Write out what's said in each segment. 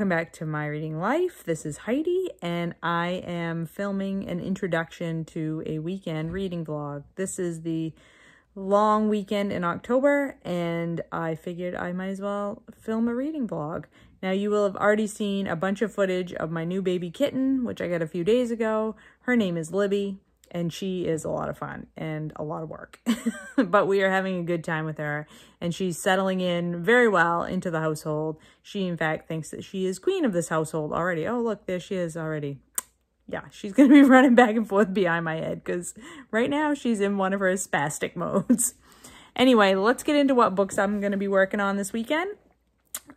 welcome back to My Reading Life. This is Heidi, and I am filming an introduction to a weekend reading vlog. This is the long weekend in October, and I figured I might as well film a reading vlog. Now, you will have already seen a bunch of footage of my new baby Kitten, which I got a few days ago. Her name is Libby, and she is a lot of fun and a lot of work. But we are having a good time with her, and she's settling in very well into the household. She, in fact, thinks that she is queen of this household already. Oh, look, there she is already. Yeah, she's going to be running back and forth behind my head because right now she's in one of her spastic modes. Anyway, let's get into what books I'm going to be working on this weekend.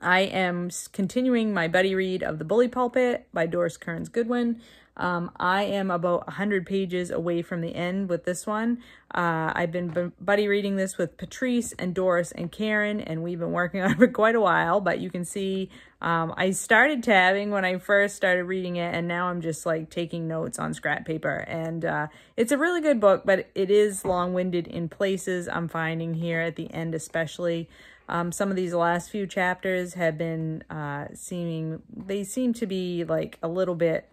I am continuing my buddy read of The Bully Pulpit by Doris, Kearns, Goodwin. I am about 100 pages away from the end with this one. I've been buddy reading this with Patrice and Doris and Karen, and we've been working on it for quite a while, but you can see I started tabbing when I first started reading it, and now I'm just like taking notes on scrap paper. And it's a really good book, but it is long-winded in places, I'm finding here at the end especially. Some of these last few chapters have been they seem to be like a little bit,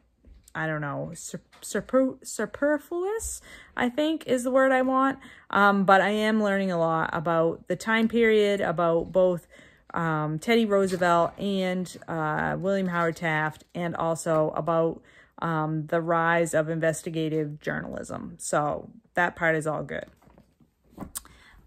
I don't know, superfluous, I think is the word I want. But I am learning a lot about the time period, about both Teddy Roosevelt and William Howard Taft, and also about the rise of investigative journalism. So that part is all good.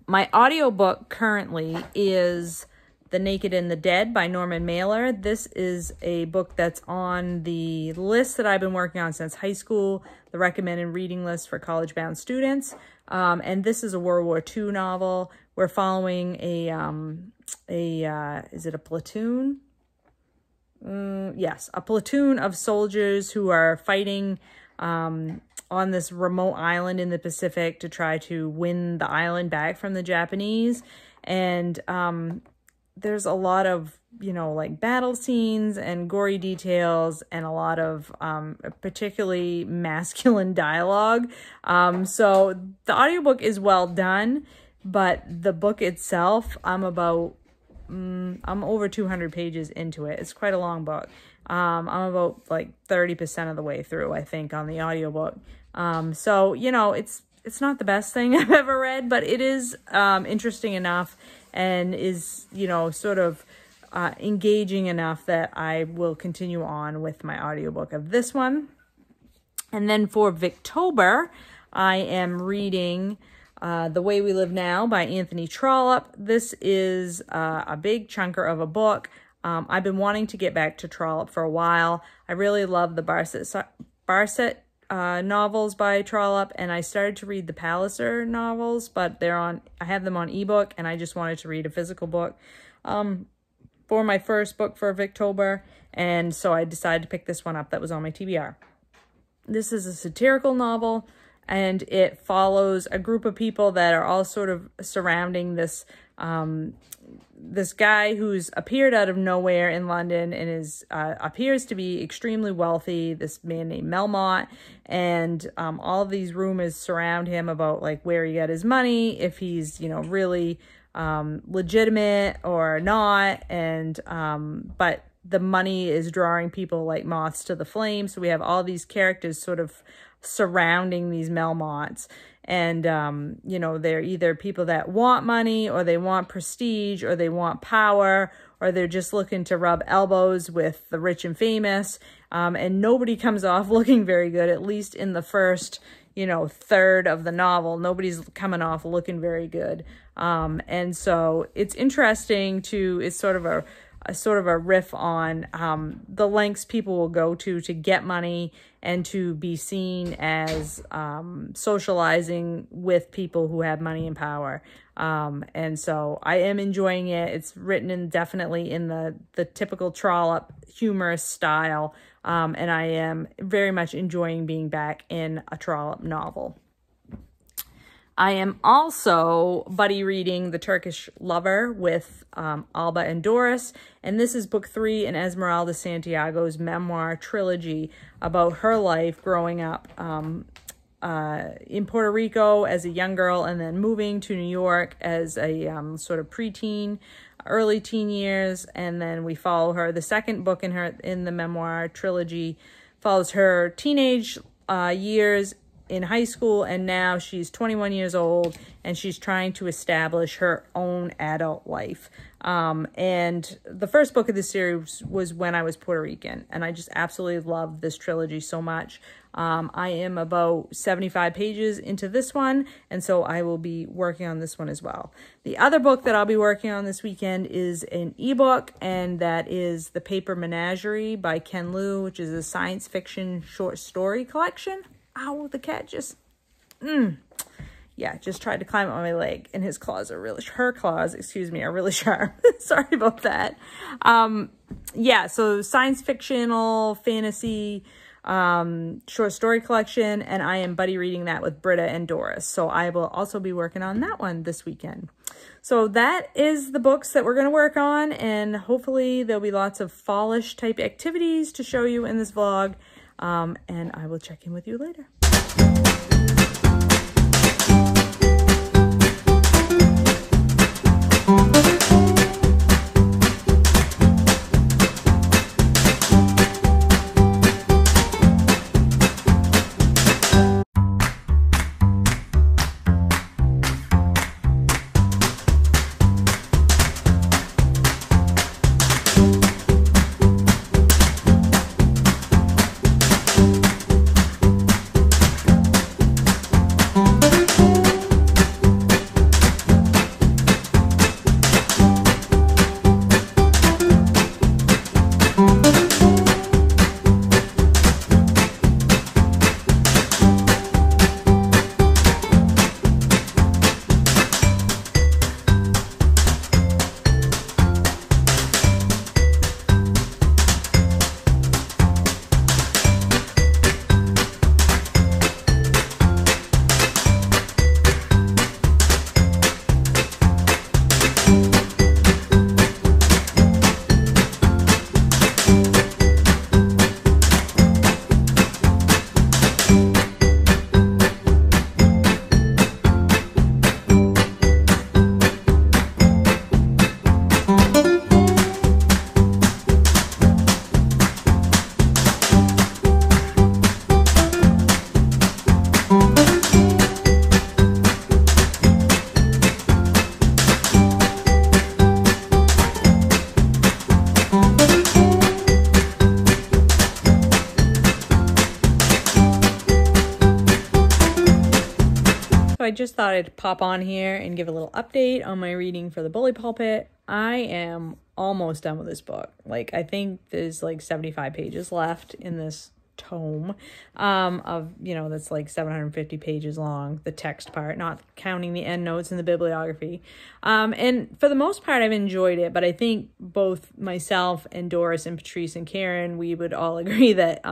My audiobook currently is The Naked and the Dead by Norman Mailer. This is a book that's on the list that I've been working on since high school, the recommended reading list for college-bound students. And this is a World War II novel. We're following is it a platoon? Yes, a platoon of soldiers who are fighting on this remote island in the Pacific to try to win the island back from the Japanese. And there's a lot of, you know, like battle scenes and gory details and a lot of particularly masculine dialogue. So the audiobook is well done, but the book itself, I'm over 200 pages into it. It's quite a long book. I'm about like 30% of the way through, I think, on the audiobook. So, you know, it's not the best thing I've ever read, but it is interesting enough and is, you know, sort of engaging enough that I will continue on with my audiobook of this one. And then for Victober, I am reading The Way We Live Now by Anthony Trollope. This is a big chunker of a book. I've been wanting to get back to Trollope for a while. I really love the Barset novels by Trollope, and I started to read the Palliser novels, but I have them on ebook, and I just wanted to read a physical book for my first book for Victober, and so I decided to pick this one up that was on my TBR. This is a satirical novel, and it follows a group of people that are all sort of surrounding this this guy who's appeared out of nowhere in London and appears to be extremely wealthy, this man named Melmotte, and all of these rumors surround him about like where he got his money, if he's, you know, really legitimate or not, and but the money is drawing people like moths to the flame. So we have all these characters sort of surrounding these Melmottes. And, you know, they're either people that want money, or they want prestige, or they want power, or they're just looking to rub elbows with the rich and famous. And nobody comes off looking very good, at least in the first, you know, third of the novel. Nobody's coming off looking very good. And so it's interesting it's sort of a riff on the lengths people will go to get money and to be seen as socializing with people who have money and power. And so I am enjoying it. It's written definitely in the typical Trollope humorous style. And I am very much enjoying being back in a Trollope novel. I am also buddy reading The Turkish Lover with Alba and Doris, and this is book 3 in Esmeralda Santiago's memoir trilogy about her life growing up in Puerto Rico as a young girl and then moving to New York as a sort of preteen. early teen years, and then we follow her. The second book in the memoir trilogy follows her teenage years in high school, and now she's 21 years old, and she's trying to establish her own adult life. And the first book of this series was When I Was Puerto Rican, and I just absolutely love this trilogy so much. I am about 75 pages into this one, and so I will be working on this one as well. The other book that I'll be working on this weekend is an ebook, and that is The Paper Menagerie by Ken Liu, which is a science fiction short story collection. Ow, the cat just, yeah, just tried to climb up my leg, and her claws, are really sharp. Sorry about that. Yeah, so science fictional, fantasy, short story collection, and I am buddy reading that with Britta and Doris. So I will also be working on that one this weekend. So that is the books that we're going to work on, and hopefully there'll be lots of fallish type activities to show you in this vlog. And I will check in with you later. I just thought I'd pop on here and give a little update on my reading for the Bully Pulpit. I am almost done with this book. Like, I think there's like 75 pages left in this tome of, you know, that's like 750 pages long, the text part, not counting the endnotes and the bibliography. And for the most part, I've enjoyed it, but I think both myself and Doris and Patrice and Karen, we would all agree that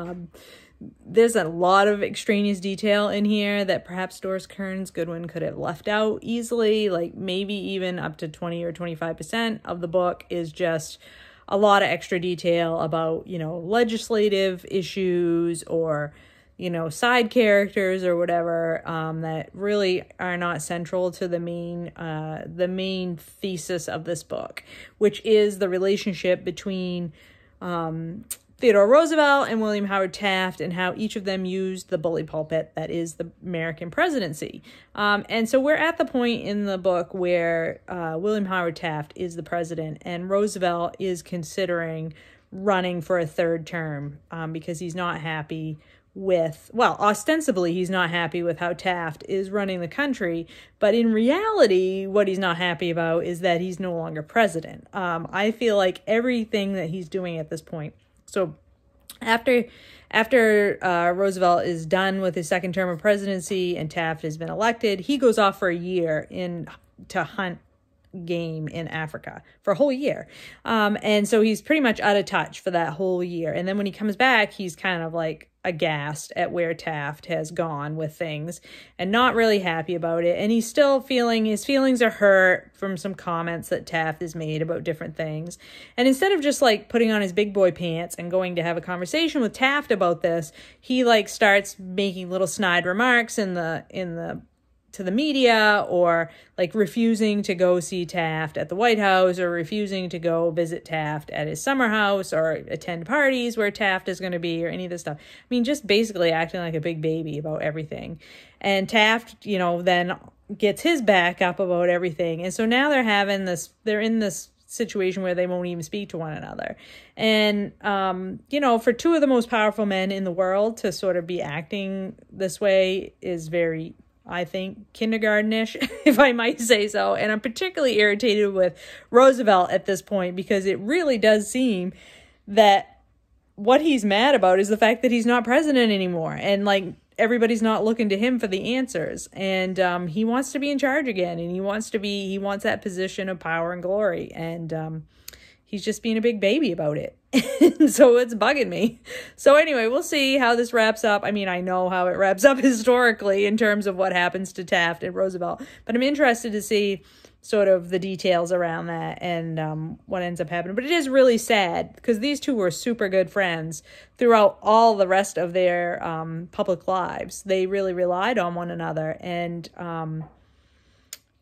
there's a lot of extraneous detail in here that perhaps Doris Kearns Goodwin could have left out easily. Like maybe even up to 20 or 25% of the book is just a lot of extra detail about, you know, legislative issues or, you know, side characters or whatever, that really are not central to the main thesis of this book, which is the relationship between Theodore Roosevelt and William Howard Taft, and how each of them used the bully pulpit that is the American presidency. And so we're at the point in the book where William Howard Taft is the president, and Roosevelt is considering running for a third term because he's not happy with, well, ostensibly he's not happy with how Taft is running the country, but in reality, what he's not happy about is that he's no longer president. I feel like everything that he's doing at this point. So after Roosevelt is done with his second term of presidency and Taft has been elected, he goes off for a year to hunt game in Africa for a whole year. And so he's pretty much out of touch for that whole year. And then when he comes back, he's kind of like aghast at where Taft has gone with things and not really happy about it. And he's still his feelings are hurt from some comments that Taft has made about different things. And instead of just like putting on his big boy pants and going to have a conversation with Taft about this, he like starts making little snide remarks in the to the media, or like refusing to go see Taft at the White House, or refusing to go visit Taft at his summer house, or attend parties where Taft is going to be, or any of this stuff. I mean, just basically acting like a big baby about everything. And Taft, you know, then gets his back up about everything. And so now they're in this situation where they won't even speak to one another. And, you know, for two of the most powerful men in the world to sort of be acting this way is very, I think, kindergartenish, if I might say so. And I'm particularly irritated with Roosevelt at this point, because it really does seem that what he's mad about is the fact that he's not president anymore. And like, everybody's not looking to him for the answers. And he wants to be in charge again. And he wants that position of power and glory. And he's just being a big baby about it. So it's bugging me. So anyway, we'll see how this wraps up. I mean, I know how it wraps up historically in terms of what happens to Taft and Roosevelt, but I'm interested to see sort of the details around that and what ends up happening. But it is really sad, because these two were super good friends throughout all the rest of their public lives. They really relied on one another. And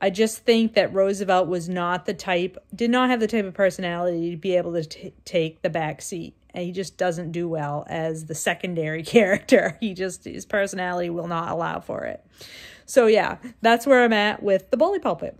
I just think that Roosevelt did not have the type of personality to be able to take the back seat. And he just doesn't do well as the secondary character. His personality will not allow for it. So yeah, that's where I'm at with the Bully Pulpit.